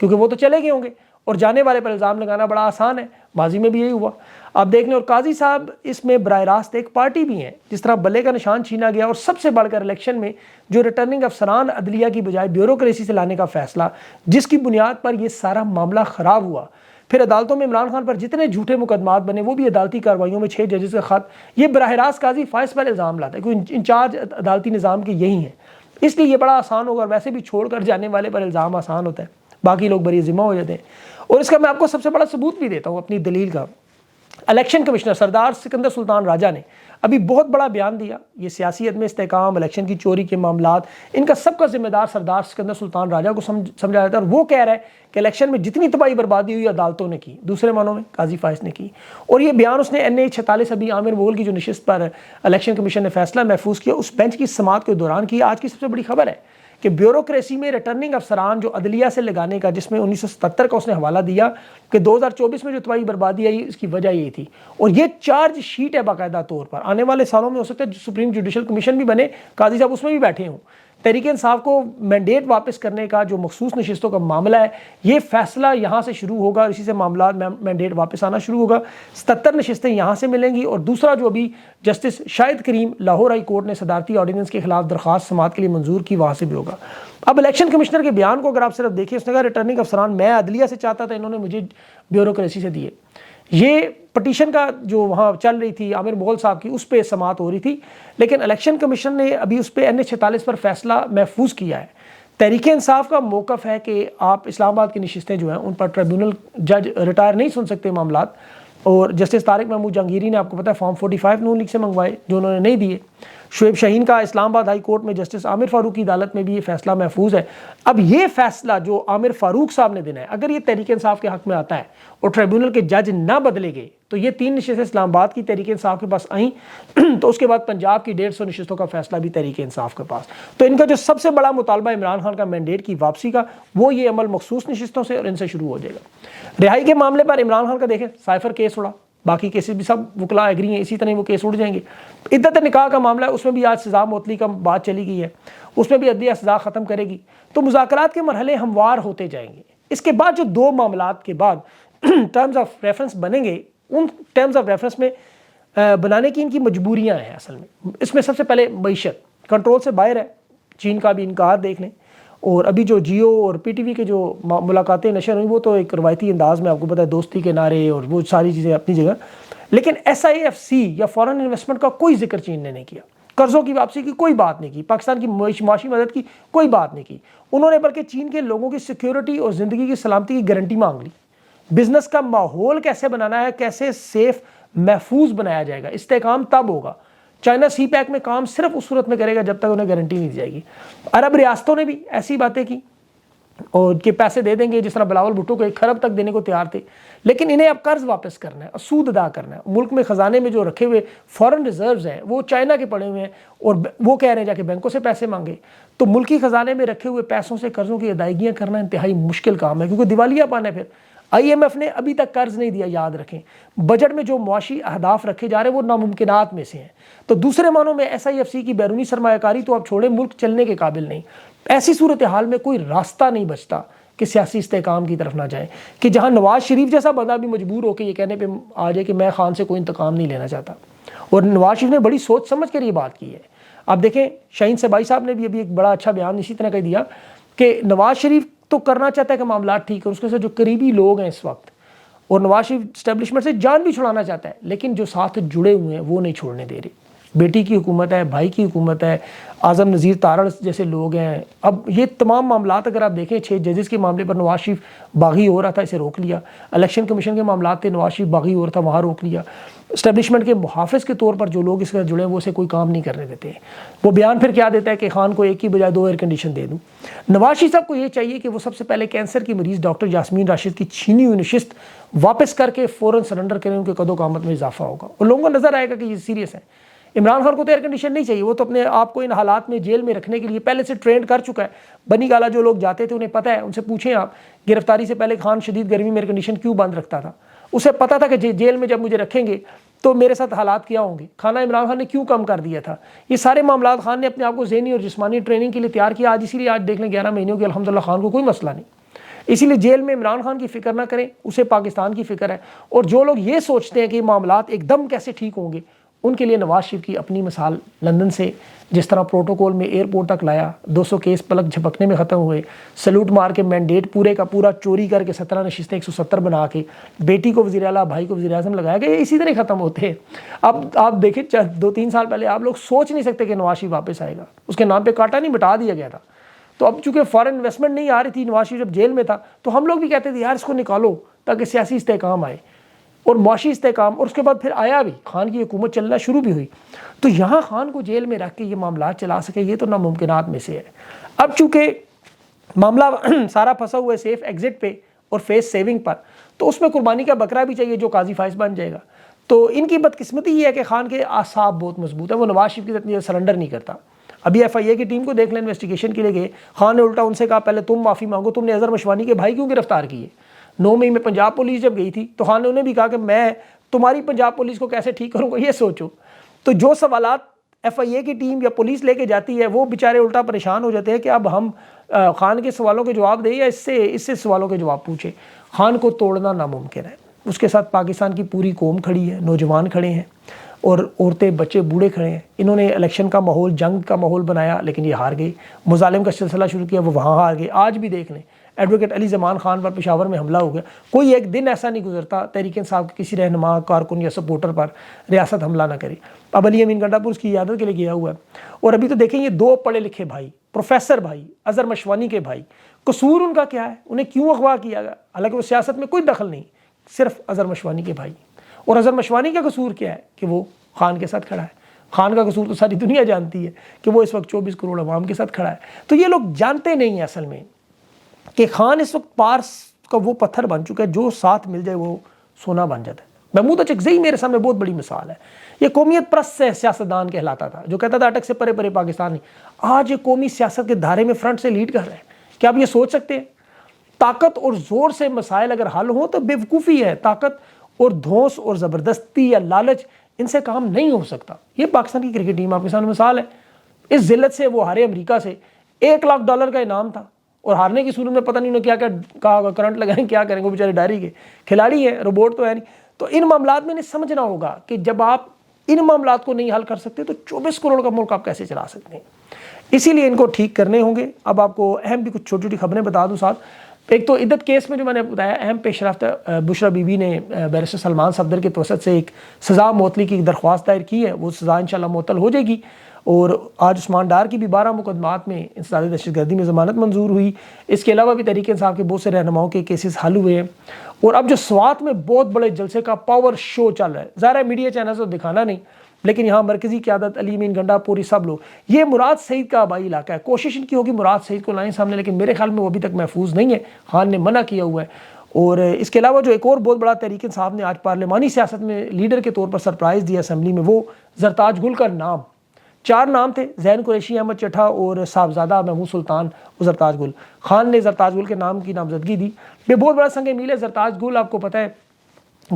کیونکہ وہ تو چلے گئے ہوں گے اور جانے والے پر الزام لگانا بڑا آسان ہے، ماضی میں بھی یہی ہوا۔ آپ دیکھ لیں، اور قاضی صاحب اس میں براہ راست ایک پارٹی بھی ہیں، جس طرح بلے کا نشان چھینا گیا، اور سب سے بڑھ کر الیکشن میں جو ریٹرننگ افسران عدلیہ کی بجائے بیوروکریسی سے لانے کا فیصلہ، جس کی بنیاد پر یہ سارا معاملہ خراب ہوا۔ پھر عدالتوں میں عمران خان پر جتنے جھوٹے مقدمات بنے وہ بھی عدالتی کارروائیوں میں 6 ججز کا خط، یہ براہ راست قاضی فائز پر الزام لاتا ہے، کیونکہ انچارج عدالتی نظام کے یہی ہیں، اس لیے یہ بڑا آسان ہوگا، اور ویسے بھی چھوڑ کر جانے والے پر الزام آسان ہوتا ہے، باقی لوگ بری ذمہ ہو جاتے ہیں۔ اور اس کا میں آپ کو سب سے بڑا ثبوت بھی دیتا ہوں اپنی دلیل کا۔ الیکشن کمشنر سردار سکندر سلطان راجہ نے ابھی بہت بڑا بیان دیا، یہ سیاسی عدم استحکام، الیکشن کی چوری کے معاملات، ان کا سب کا ذمہ دار سردار سکندر سلطان راجہ کو سمجھا جاتا ہے، اور وہ کہہ رہا ہے کہ الیکشن میں جتنی تباہی بربادی ہوئی عدالتوں نے کی، دوسرے معنوں میں قاضی فائز نے کی۔ اور یہ بیان اس نے NA 46 ابھی عامر مغل کی جو نشست پر الیکشن کمیشن نے فیصلہ محفوظ کیا اس بینچ کی سماعت کے دوران کی۔ آج کی سب سے بڑی خبر ہے کہ بیوروکریسی میں ریٹرننگ افسران جو عدلیہ سے لگانے کا، جس میں 1977 کا اس نے حوالہ دیا کہ 2024 میں جو تباہی بربادی آئی اس کی وجہ یہی تھی، اور یہ چارج شیٹ ہے باقاعدہ طور پر۔ آنے والے سالوں میں ہو سکتا ہے سپریم جوڈیشل کمیشن بھی بنے، قاضی صاحب اس میں بھی بیٹھے ہوں۔ تحریک انصاف کو مینڈیٹ واپس کرنے کا جو مخصوص نشستوں کا معاملہ ہے، یہ فیصلہ یہاں سے شروع ہوگا، اسی سے معاملات مینڈیٹ واپس آنا شروع ہوگا۔ 77 نشستیں یہاں سے ملیں گی، اور دوسرا جو ابھی جسٹس شاہد کریم لاہور ہائی کورٹ نے صدارتی آرڈیننس کے خلاف درخواست سماعت کے لیے منظور کی، وہاں سے بھی ہوگا۔ اب الیکشن کمشنر کے بیان کو اگر آپ صرف دیکھیں، اس نے کہا ریٹرننگ افسران میں عدلیہ سے چاہتا تھا، انہوں نے مجھے بیوروکریسی سے دیے۔ یہ پٹیشن کا جو وہاں چل رہی تھی عامر مغل صاحب کی، اس پہ سماعت ہو رہی تھی، لیکن الیکشن کمیشن نے ابھی اس پہ NA 46 پر فیصلہ محفوظ کیا ہے۔ تحریک انصاف کا موقف ہے کہ آپ اسلام آباد کی نشستیں جو ہیں ان پر ٹریبیونل جج ریٹائر نہیں سن سکتے معاملات، اور جسٹس طارق محمود جہانگیری نے آپ کو پتہ ہے فارم 45 نون لیگ سے منگوائے جو انہوں نے نہیں دیے۔ شعیب شاہین کا اسلام آباد ہائی کورٹ میں جسٹس عامر فاروق کی عدالت میں بھی یہ فیصلہ محفوظ ہے۔ اب یہ فیصلہ جو عامر فاروق صاحب نے دینا ہے، اگر یہ تحریک انصاف کے حق میں آتا ہے اور ٹریبیونل کے جج نہ بدلے گئے، تو یہ 3 نشستیں اسلام آباد کی تحریک انصاف کے پاس آئیں، تو اس کے بعد پنجاب کی 150 نشستوں کا فیصلہ بھی تحریک انصاف کے پاس۔ تو ان کا جو سب سے بڑا مطالبہ عمران خان کا مینڈیٹ کی واپسی کا، وہ یہ عمل مخصوص نشستوں سے اور ان سے شروع ہو جائے گا۔ رہائی کے معاملے پر عمران خان کا دیکھیں، سائفر کیس اڑا، باقی کیسز بھی سب وکلا ایگری ہیں، اسی طرح وہ کیس اڑ جائیں گے۔ عدت نکاح کا معاملہ ہے، اس میں بھی آج سزا معطلی کا بات چلی گئی ہے، اس میں بھی عدلیہ سزا ختم کرے گی۔ تو مذاکرات کے مرحلے ہموار ہوتے جائیں گے۔ اس کے بعد جو 2 معاملات کے بعد ٹرمز آف ریفرنس بنیں گے، ان ٹرمز آف ریفرنس میں بنانے کی ان کی مجبوریاں ہیں اصل میں۔ اس میں سب سے پہلے معیشت کنٹرول سے باہر ہے، چین کا بھی انکار دیکھ لیں، اور ابھی جو جیو اور PTV کے جو ملاقاتیں نشر ہوئی وہ تو ایک روایتی انداز میں، آپ کو پتہ ہے دوستی کے نعرے اور وہ ساری چیزیں اپنی جگہ، لیکن SIFC یا فورن انویسٹمنٹ کا کوئی ذکر چین نے نہیں کیا، قرضوں کی واپسی کی کوئی بات نہیں کی، پاکستان کی معاشی مدد کی کوئی بات نہیں کی۔ انہوں نے بلکہ چین کے لوگوں کی سیکیورٹی اور زندگی کی سلامتی کی گارنٹی مانگ لی۔ بزنس کا ماحول کیسے بنانا ہے، کیسے سیف محفوظ بنایا جائے گا، استحکام تب ہوگا۔ چائنا سی پیک میں کام صرف اس صورت میں کرے گا جب تک انہیں گارنٹی نہیں دی جائے گی۔ عرب ریاستوں نے بھی ایسی باتیں کی، اور کہ پیسے دے دیں گے، جس طرح بلاول بھٹو کو 1 خرب تک دینے کو تیار تھے، لیکن انہیں اب قرض واپس کرنا ہے، سود ادا کرنا ہے۔ ملک میں خزانے میں جو رکھے ہوئے فورن ریزروز ہیں وہ چائنا کے پڑے ہوئے ہیں، اور وہ کہہ رہے ہیں جا کے بینکوں سے پیسے مانگے۔ تو ملکی خزانے میں رکھے ہوئے پیسوں سے قرضوں کی ادائیگیاں کرنا انتہائی مشکل کام ہے، کیونکہ دیوالیہ پن ہے۔ پھر IMF نے ابھی تک قرض نہیں دیا، یاد رکھیں۔ بجٹ میں جو معاشی اہداف رکھے جا رہے ہیں وہ ناممکنات میں سے ہیں۔ تو دوسرے معنوں میں SIFC کی بیرونی سرمایہ کاری تو آپ چھوڑیں، ملک چلنے کے قابل نہیں۔ ایسی صورتحال میں کوئی راستہ نہیں بچتا کہ سیاسی استحکام کی طرف نہ جائیں، کہ جہاں نواز شریف جیسا بندہ بھی مجبور ہو کے یہ کہنے پہ آ جائے کہ میں خان سے کوئی انتقام نہیں لینا چاہتا۔ اور نواز شریف نے بڑی سوچ سمجھ کر یہ بات کی ہے۔ آپ دیکھیں شاہین سبائی صاحب نے بھی ابھی ایک بڑا اچھا بیان اسی طرح کا دیا کہ نواز شریف تو کرنا چاہتا ہے کہ معاملات ٹھیک ہیں، اس کے ساتھ جو قریبی لوگ ہیں اس وقت، اور نواز شریف اسٹیبلشمنٹ سے جان بھی چھڑانا چاہتا ہے، لیکن جو ساتھ جڑے ہوئے ہیں وہ نہیں چھوڑنے دے رہے۔ بیٹی کی حکومت ہے، بھائی کی حکومت ہے، اعظم نذیر تارڑ جیسے لوگ ہیں۔ اب یہ تمام معاملات اگر آپ دیکھیں، 6 ججز کے معاملے پر نواز شریف باغی ہو رہا تھا، اسے روک لیا۔ الیکشن کمیشن کے معاملات تھے، نواز شریف باغی ہو رہا تھا، وہاں روک لیا۔ اسٹیبلشمنٹ کے محافظ کے طور پر جو لوگ اس کے جڑے ہیں وہ اسے کوئی کام نہیں کرنے دیتے ہیں۔ وہ بیان پھر کیا دیتا ہے کہ خان کو 1 کی بجائے 2 ایئر کنڈیشن دے دوں۔ نواز شریف صاحب کو یہ چاہیے کہ وہ سب سے پہلے کینسر کی مریض ڈاکٹر یاسمین راشد کی چھینی ہوئی نشست واپس کر کے فوراً سرنڈر کریں، ان کے قد و قامت میں اضافہ ہوگا اور لوگوں کو نظر آئے گا کہ یہ سیریس ہے۔ عمران خان کو تو ایئر کنڈیشن نہیں چاہیے، وہ تو اپنے آپ کو ان حالات میں جیل میں رکھنے کے لیے پہلے سے ٹرینڈ کر چکا ہے۔ بنی گالا جو لوگ جاتے تھے انہیں پتہ ہے، ان سے پوچھیں آپ، گرفتاری سے پہلے خان شدید گرمی میں ایئر کنڈیشن کیوں بند رکھتا تھا؟ اسے پتہ تھا کہ جیل میں جب مجھے رکھیں گے تو میرے ساتھ حالات کیا ہوں گے۔ کھانا عمران خان نے کیوں کم کر دیا تھا؟ یہ سارے معاملات خان نے اپنے آپ کو ذہنی اور جسمانی ٹریننگ کے لیے تیار کیا۔ آج اسی لیے آج دیکھ لیں 11 مہینوں کے الحمدللہ خان کو کوئی مسئلہ نہیں۔ اسی لیے جیل میں عمران خان کی فکر نہ کریں, اسے پاکستان کی فکر ہے. اور جو لوگ یہ سوچتے ہیں کہ معاملات ایک دم کیسے ٹھیک ہوں گے, ان کے لیے نواز شریف کی اپنی مثال لندن سے جس طرح پروٹوکول میں ایئرپورٹ تک لایا, 200 کیس پلک جھپکنے میں ختم ہوئے, سلوٹ مار کے مینڈیٹ پورے کا پورا چوری کر کے 17 نشستیں 170 بنا کے بیٹی کو وزیر اعلیٰ, بھائی کو وزیر اعظم لگایا گیا, یہ اسی طرح ختم ہوتے ہیں. اب آپ دیکھیں 2-3 سال پہلے آپ لوگ سوچ نہیں سکتے کہ نواز شریف واپس آئے گا, اس کے نام پہ کاٹا نہیں مٹا دیا گیا تھا. تو اب چونکہ فارن انویسٹمنٹ نہیں آ رہی تھی, نواز شریف جب جیل میں تھا تو ہم لوگ بھی کہتے تھے یار اس کو نکالو تاکہ سیاسی استحکام آئے اور معاشی استحکام, اور اس کے بعد پھر آیا بھی, خان کی حکومت چلنا شروع بھی ہوئی. تو یہاں خان کو جیل میں رکھ کے یہ معاملات چلا سکے, یہ تو ناممکنات میں سے ہے. اب چونکہ معاملہ سارا پھنسا ہوا ہے سیف ایگزٹ پہ اور فیس سیونگ پر, تو اس میں قربانی کا بکرا بھی چاہیے جو قاضی فائز بن جائے گا. تو ان کی بدقسمتی یہ ہے کہ خان کے اعصاب بہت مضبوط ہیں, وہ نواز شریف کی طرف سرنڈر نہیں کرتا. ابھی ایف آئی اے کی ٹیم کو دیکھ لیں, انویسٹیگیشن کے لیے گئے, خان نے الٹا ان سے کہا پہلے تم معافی مانگو, تم نے اظہر مشوانی کے بھائی کیوں گرفتار کیے. 9 مئی میں پنجاب پولیس جب گئی تھی تو خان نے انہیں بھی کہا کہ میں تمہاری پنجاب پولیس کو کیسے ٹھیک کروں گا, یہ سوچو. تو جو سوالات ایف آئی اے کی ٹیم یا پولیس لے کے جاتی ہے وہ بیچارے الٹا پریشان ہو جاتے ہیں کہ اب ہم خان کے سوالوں کے جواب دیں یا اس سے سوالوں کے جواب پوچھیں. خان کو توڑنا ناممکن ہے. اس کے ساتھ پاکستان کی پوری قوم کھڑی ہے, نوجوان کھڑے ہیں اور عورتیں بچے بوڑھے کھڑے ہیں. انہوں نے الیکشن کا ماحول, جنگ کا ماحول بنایا لیکن یہ ہار گئی. مظالم کا سلسلہ شروع کیا, وہ وہاں ہار گئے. آج بھی دیکھ لیں ایڈوکیٹ علی زمان خان پر پشاور میں حملہ ہو گیا, کوئی ایک دن ایسا نہیں گزرتا تحریک انصاف کے کسی رہنما, کارکن یا سپورٹر پر ریاست حملہ نہ کرے. اب علی امین گنڈا پور اس کی عیادت کے لیے گیا ہوا ہے. اور ابھی تو دیکھیں یہ 2 پڑھے لکھے بھائی, پروفیسر بھائی, اظہر مشوانی کے بھائی, قصور ان کا کیا ہے, انہیں کیوں اغوا کیا گیا, حالانکہ وہ سیاست میں کوئی دخل نہیں, صرف اظہر مشوانی کے بھائی. اور اظہر مشوانی کا قصور کیا ہے کہ وہ خان کے ساتھ کھڑا ہے. خان کا قصور تو ساری دنیا جانتی ہے کہ وہ اس وقت 24 کروڑ عوام کے ساتھ کھڑا ہے. تو یہ لوگ جانتے نہیں ہیں اصل میں کہ خان اس وقت پارس کا وہ پتھر بن چکا ہے جو ساتھ مل جائے وہ سونا بن جاتا ہے. محمود اچکزئی میرے سامنے بہت بڑی مثال ہے. یہ قومیت پرست سے سیاستدان کہلاتا تھا جو کہتا تھا اٹک سے پرے پرے پاکستان نہیں. آج یہ قومی سیاست کے دھارے میں فرنٹ سے لیڈ کر رہے ہیں. کیا آپ یہ سوچ سکتے ہیں؟ طاقت اور زور سے مسائل اگر حل ہوں تو بیوقوفی ہے. طاقت اور دھونس اور زبردستی یا لالچ ان سے کام نہیں ہو سکتا. یہ پاکستان کی کرکٹ ٹیم آپ کے سامنے مثال ہے. اس ذلت سے وہ ہارے امریکہ سے. $1 لاکھ کا انعام تھا اور ہارنے کی صورت میں پتہ نہیں انہوں نے کیا کیا کہا ہوگا, کرنٹ لگائیں کیا کریں گے, وہ بیچارے ڈائری کے کھلاڑی ہیں, روبوٹ تو ہے نہیں. تو ان معاملات میں انہیں سمجھنا ہوگا کہ جب آپ ان معاملات کو نہیں حل کر سکتے تو 24 کروڑ کا ملک آپ کیسے چلا سکتے ہیں. اسی لیے ان کو ٹھیک کرنے ہوں گے. اب آپ کو اہم بھی کچھ چھوٹی چھوٹی خبریں بتا دوں ساتھ. ایک تو عدت کیس میں جو میں نے بتایا اہم پیش رفت, بشرا بی بی نے بیرسٹر سلمان صفدر کے توسط سے ایک سزا معطلی کی درخواست دائر کی ہے. وہ سزا انشاءاللہ معطل ہو جائے گی. اور آج عثمان ڈار کی بھی 12 مقدمات میں انسداد دہشت گردی میں ضمانت منظور ہوئی. اس کے علاوہ بھی تحریک انصاف کے بہت سے رہنماؤں کے کیسز حل ہوئے ہیں. اور اب جو سوات میں بہت بڑے جلسے کا پاور شو چل رہا ہے, ظاہر ہے میڈیا چینل سے دکھانا نہیں, لیکن یہاں مرکزی قیادت, علی امین گنڈا پوری سب لوگ, یہ مراد سعید کا آبائی علاقہ ہے. کوشش ان کی ہوگی مراد سعید کو لائیں سامنے, لیکن میرے خیال میں وہ ابھی تک محفوظ نہیں ہے. خان نے منع کیا ہوا ہے. اور اس کے علاوہ جو ایک اور بہت بڑا تحریک انصاف نے آج پارلیمانی سیاست میں لیڈر کے طور پر سرپرائز دیا اسمبلی میں, وہ زرتاج گل کا نام. 4 نام تھے, زین قریشی, احمد چٹھا اور صاحبزادہ محمود سلطان زرتاج گل. خان نے زرتاج گل کے نام کی نامزدگی دی. یہ بہت بڑا سنگ میل ہے. زرتاج گل آپ کو پتہ ہے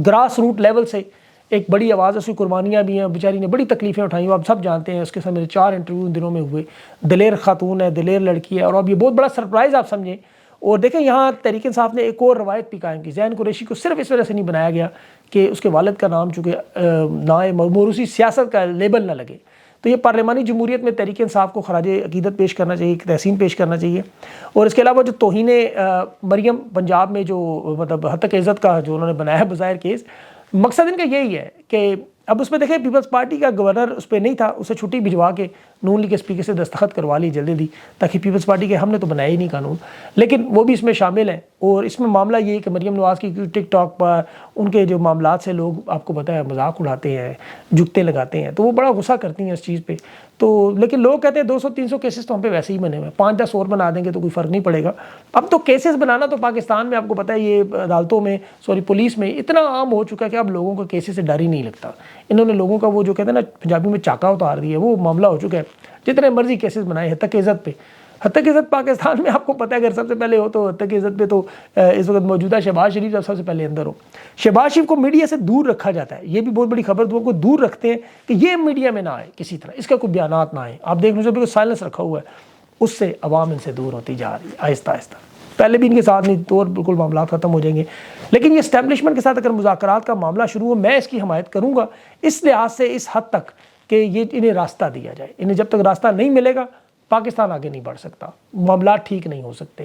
گراس روٹ لیول سے ایک بڑی آواز ہے, اس کی قربانیاں بھی ہیں, بیچاری نے بڑی تکلیفیں اٹھائیں, وہ آپ سب جانتے ہیں. اس کے ساتھ میرے 4 انٹرویو ان دنوں میں ہوئے. دلیر خاتون ہے, دلیر لڑکی ہے, اور اب یہ بہت بڑا سرپرائز آپ سمجھیں. اور دیکھیں یہاں تحریک انصاف نے ایک اور روایت بھی قائم کی. زین قریشی کو صرف اس وجہ سے نہیں بنایا گیا کہ اس کے والد کا نام چونکہ نائے موروثی سیاست کا لیبل نہ لگے. تو یہ پارلیمانی جمہوریت میں تحریک انصاف کو خراج عقیدت پیش کرنا چاہیے, ایک تحسین پیش کرنا چاہیے. اور اس کے علاوہ جو توہین مریم پنجاب میں جو مطلب حد تک عزت کا جو انہوں نے بنایا ہے بظاہر کیس, مقصد ان کا یہی ہے کہ اب اس پہ دیکھیں پیپلز پارٹی کا گورنر اس پہ نہیں تھا, اسے چھٹی بھجوا کے نون لیگ کے اسپیکر سے دستخط کروا لی جلدی دی, تاکہ پیپلز پارٹی کے ہم نے تو بنایا ہی نہیں قانون, لیکن وہ بھی اس میں شامل ہیں. اور اس میں معاملہ یہ ہے کہ مریم نواز کی ٹک ٹاک پر ان کے جو معاملات سے لوگ آپ کو پتہ ہے مذاق اڑاتے ہیں, جھکتے لگاتے ہیں, تو وہ بڑا غصہ کرتی ہیں اس چیز پہ. تو لیکن لوگ کہتے ہیں 200-300 کیسز تو ہم پہ ویسے ہی بنے ہوئے ہیں, 5-10 اور بنا دیں گے تو کوئی فرق نہیں پڑے گا. اب تو کیسز بنانا تو پاکستان میں آپ کو پتہ ہے یہ عدالتوں میں پولیس میں اتنا عام ہو چکا ہے کہ اب لوگوں کو کیسز سے ڈر ہی نہیں لگتا. انہوں نے لوگوں کا وہ جو کہتے ہیں نا پنجابی میں چاکا اتار دیا, وہ معاملہ ہو چکا ہے. جتنے مرضی کیسز بنائے حد تک عزت پہ. حد تک عزت پاکستان میں آپ کو پتہ ہے اگر سب سے پہلے ہو تو حد تک عزت پہ تو اس وقت موجودہ شہباز شریف سب سے پہلے اندر ہو. شہباز شریف کو میڈیا سے دور رکھا جاتا ہے, یہ بھی بہت بڑی خبر, کو دور رکھتے ہیں کہ یہ میڈیا میں نہ آئے کسی طرح, اس کا کوئی بیانات نہ آئے. آپ دیکھ لیں جو بھی سائلنس رکھا ہوا ہے, اس سے عوام ان سے دور ہوتی جا رہی ہے آہستہ آہستہ. پہلے بھی ان کے ساتھ نہیں تو بالکل معاملات ختم ہو جائیں گے. لیکن یہ اسٹیبلشمنٹ کے ساتھ اگر مذاکرات کا معاملہ شروع ہو, میں اس کی حمایت کروں گا اس لحاظ سے اس حد تک کہ یہ انہیں راستہ دیا جائے. انہیں جب تک راستہ نہیں ملے گا پاکستان آگے نہیں بڑھ سکتا, معاملات ٹھیک نہیں ہو سکتے.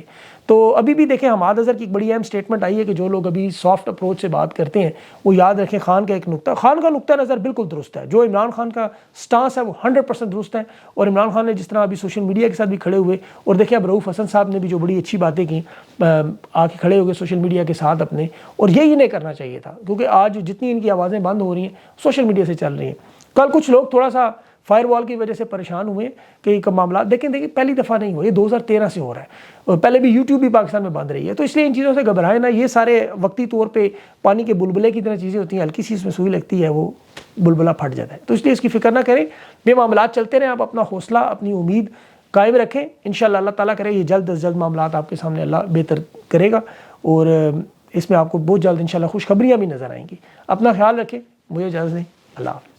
تو ابھی بھی دیکھیں حماد اظہر کی ایک بڑی اہم سٹیٹمنٹ آئی ہے کہ جو لوگ ابھی سافٹ اپروچ سے بات کرتے ہیں وہ یاد رکھیں خان کا ایک نقطہ, خان کا نقطہ نظر بالکل درست ہے, جو عمران خان کا سٹانس ہے وہ 100% درست ہے. اور عمران خان نے جس طرح ابھی سوشل میڈیا کے ساتھ بھی کھڑے ہوئے, اور دیکھیں اب رؤوف حسن صاحب نے بھی جو بڑی اچھی باتیں کی آ کے کھڑے ہو گئے سوشل میڈیا کے ساتھ اپنے, اور یہی انہیں کرنا چاہیے تھا کیونکہ آج جتنی ان کی آوازیں بند ہو رہی ہیں سوشل میڈیا سے چل رہی ہیں. کل کچھ لوگ تھوڑا سا فائر وال کی وجہ سے پریشان ہوئے کہ ایک معاملات دیکھیں پہلی دفعہ نہیں ہوا, یہ 2013 سے ہو رہا ہے, اور پہلے بھی یوٹیوب بھی پاکستان میں بند رہی ہے. تو اس لیے ان چیزوں سے گھبرائیں نہ, یہ سارے وقتی طور پہ پانی کے بلبلے کی طرح چیزیں ہوتی ہیں, ہلکی سی اس میں سوئی لگتی ہے وہ بلبلہ پھٹ جاتا ہے. تو اس لیے اس کی فکر نہ کریں, یہ معاملات چلتے رہیں, آپ اپنا حوصلہ اپنی امید قائم رکھیں. انشاءاللہ اللہ تعالیٰ کرے یہ جلد از جلد معاملات آپ کے سامنے اللہ بہتر کرے گا, اور اس میں آپ کو بہت جلد انشاءاللہ خوشخبریاں بھی نظر آئیں گی. اپنا خیال رکھیں, مجھے اجازت دیں, اللہ حافظ.